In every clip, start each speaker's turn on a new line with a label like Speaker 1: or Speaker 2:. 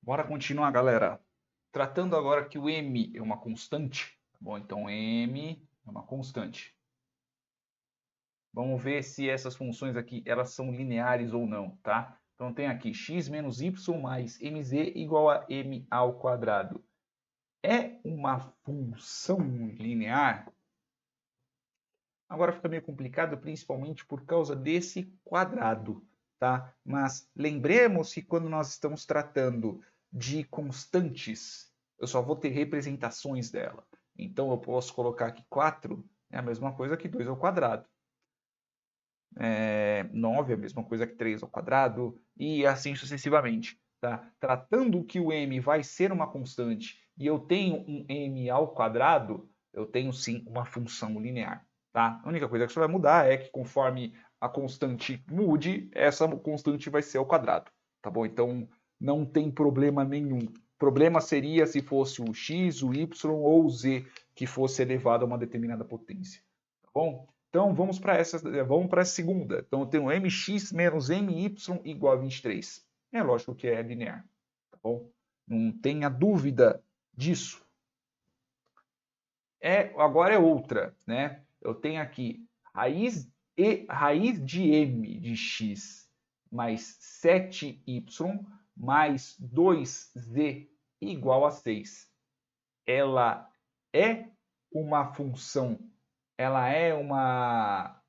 Speaker 1: Bora continuar, galera. Tratando agora que o m é uma constante. Tá bom, então m é uma constante. Vamos ver se essas funções aqui elas são lineares ou não, tá? Então tem aqui x menos y mais mz igual a m ao quadrado. É uma função linear? Agora fica meio complicado, principalmente por causa desse quadrado, tá? Mas lembremos que quando nós estamos tratando de constantes, eu só vou ter representações dela. Então eu posso colocar aqui 4 é a mesma coisa que 2 ao quadrado. 9 é a mesma coisa que 3 ao quadrado e assim sucessivamente. Tá? Tratando que o m vai ser uma constante e eu tenho um m ao quadrado, eu tenho sim uma função linear. Tá? A única coisa que isso vai mudar é que conforme a constante mude, essa constante vai ser ao quadrado. Tá bom? Então não tem problema nenhum. O problema seria se fosse o x, o y ou o z que fosse elevado a uma determinada potência. Tá bom? Então vamos para a segunda. Então eu tenho mx menos my igual a 23. É lógico que é linear. Tá bom? Não tenha dúvida disso. Agora é outra, né? Eu tenho aqui raiz de m de x mais 7y mais 2z igual a 6. Ela é uma função, ela é uma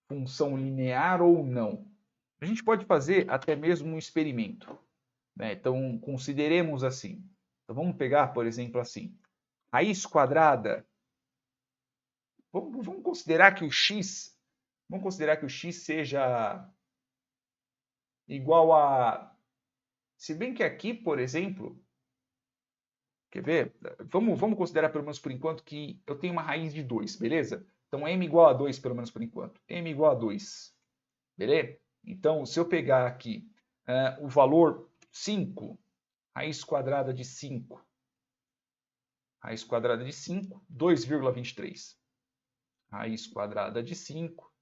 Speaker 1: função linear ou não? A gente pode fazer até mesmo um experimento. Né? Então, consideremos assim. Então, vamos pegar, por exemplo, assim. Raiz quadrada. Vamos considerar que o x. Vamos considerar que o x seja igual a. Se bem que aqui, por exemplo. Quer ver? Vamos considerar, pelo menos por enquanto, que eu tenho uma raiz de 2, beleza? Então, m igual a 2, pelo menos por enquanto. M igual a 2. Beleza? Então, se eu pegar aqui o valor 5, raiz quadrada de 5, raiz quadrada de 5, 2,23. Raiz quadrada de 5,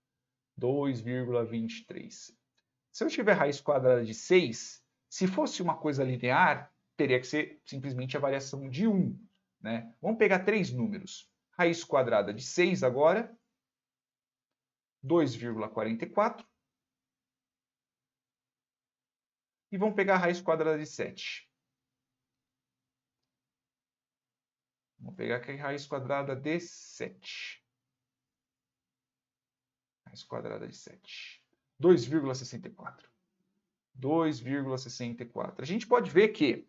Speaker 1: 2,23. Se eu tiver raiz quadrada de 6, se fosse uma coisa linear, teria que ser simplesmente a variação de 1. Né? Vamos pegar três números. Raiz quadrada de 6 agora, 2,44. E vamos pegar a raiz quadrada de 7. Vamos pegar aqui a raiz quadrada de 7. Raiz quadrada de 7. 2,64. 2,64. A gente pode ver que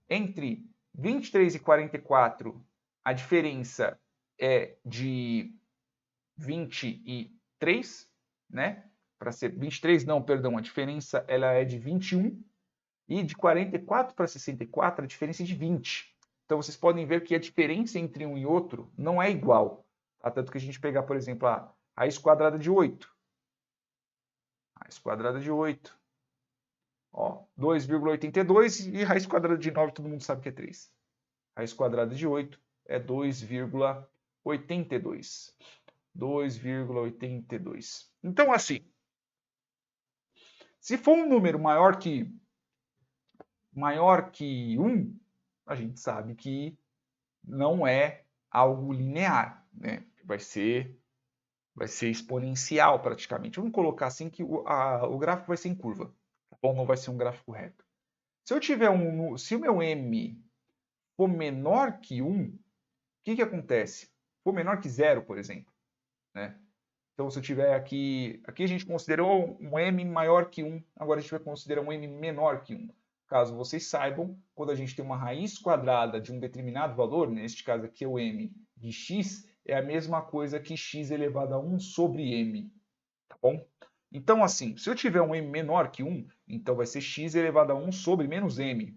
Speaker 1: entre 23 e 44 a diferença é de 23, né? Para ser 23, não, perdão, a diferença ela é de 21 e de 44 para 64 a diferença é de 20. Então vocês podem ver que a diferença entre um e outro não é igual. Tá? Tanto que a gente pegar, por exemplo, a raiz quadrada de 8. Raiz quadrada de 8. 2,82 e raiz quadrada de 9 todo mundo sabe que é 3. Raiz quadrada de 8 é 2,82. 2,82. Então, assim, se for um número maior que 1, a gente sabe que não é algo linear, né? Vai ser exponencial praticamente. Vamos colocar assim que o gráfico vai ser em curva, tá bom? Não vai ser um gráfico reto. Se o meu m for menor que 1, o que acontece? For menor que 0, por exemplo, né? Então, se eu tiver aqui a gente considerou um m maior que 1, agora a gente vai considerar um m menor que 1. Caso vocês saibam, quando a gente tem uma raiz quadrada de um determinado valor, neste caso aqui é o m de x, é a mesma coisa que x elevado a 1 sobre m, tá bom? Então, assim, se eu tiver um m menor que 1, então vai ser x elevado a 1 sobre menos m.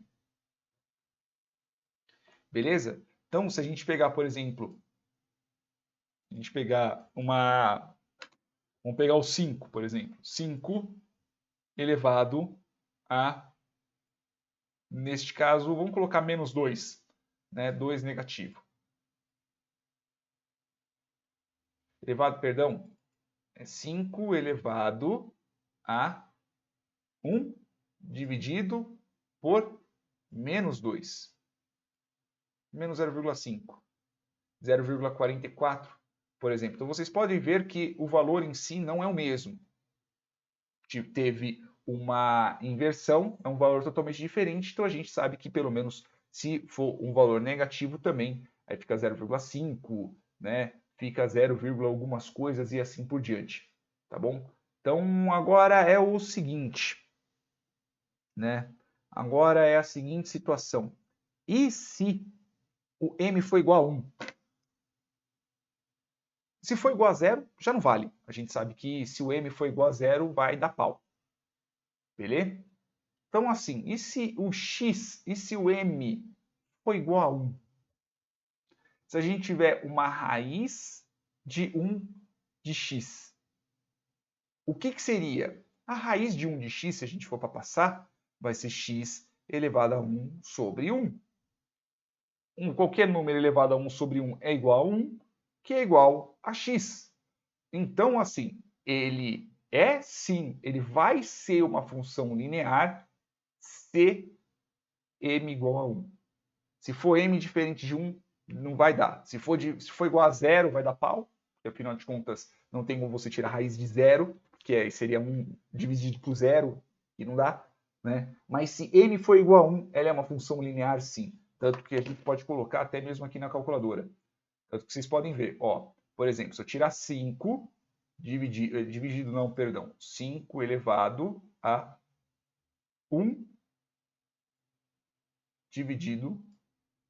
Speaker 1: Beleza? Então, se a gente pegar, por exemplo, a gente pegar uma... Vamos pegar o 5, por exemplo. 5 elevado a, neste caso, vamos colocar menos 2, né? 2 negativo. Elevado, perdão, é 5 elevado a 1 dividido por menos 2, menos 0,5, 0,44, por exemplo. Então, vocês podem ver que o valor em si não é o mesmo. Teve uma inversão, é um valor totalmente diferente, então a gente sabe que pelo menos se for um valor negativo também, aí fica 0,5, né? Fica 0, algumas coisas e assim por diante, tá bom? Então agora é o seguinte, né? Agora é a seguinte situação. E se o m for igual a 1? Se for igual a 0, já não vale. A gente sabe que se o m for igual a 0, vai dar pau. Beleza? Então, assim, e se o x, e se o m for igual a 1? Se a gente tiver uma raiz de 1 de x, o que seria? A raiz de 1 de x, se a gente for para passar, vai ser x elevado a 1 sobre 1. Qualquer número elevado a 1 sobre 1 é igual a 1, que é igual a x. Então, assim, ele é sim, ele vai ser uma função linear se m igual a 1. Se for m diferente de 1, não vai dar. Se for igual a 0, vai dar pau, porque afinal de contas não tem como você tirar a raiz de 0, que seria 1 dividido por 0, e não dá. Né? Mas se m for igual a 1, ela é uma função linear sim. Tanto que a gente pode colocar até mesmo aqui na calculadora. Tanto que vocês podem ver, ó, por exemplo, se eu tirar 5, dividido não, perdão, 5 elevado a 1 dividido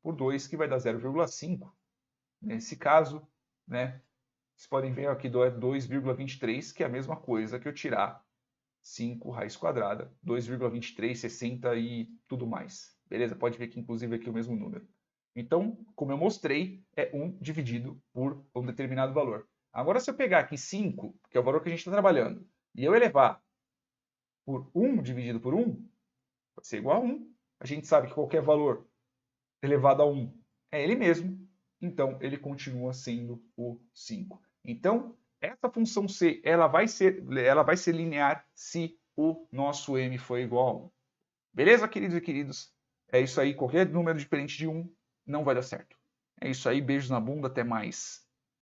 Speaker 1: por 2, que vai dar 0,5. Nesse caso, né, vocês podem ver aqui 2,23, que é a mesma coisa que eu tirar 5 raiz quadrada, 2,23, 60 e tudo mais. Beleza? Pode ver que inclusive aqui é o mesmo número. Então, como eu mostrei, é 1 dividido por um determinado valor. Agora, se eu pegar aqui 5, que é o valor que a gente está trabalhando, e eu elevar por 1 dividido por 1, vai ser igual a 1. A gente sabe que qualquer valor elevado a 1 é ele mesmo, então ele continua sendo o 5. Então, essa função c ela vai ser linear se o nosso m for igual a 1. Beleza, queridos e queridos? É isso aí, qualquer número diferente de 1 não vai dar certo. É isso aí, beijos na bunda, até mais.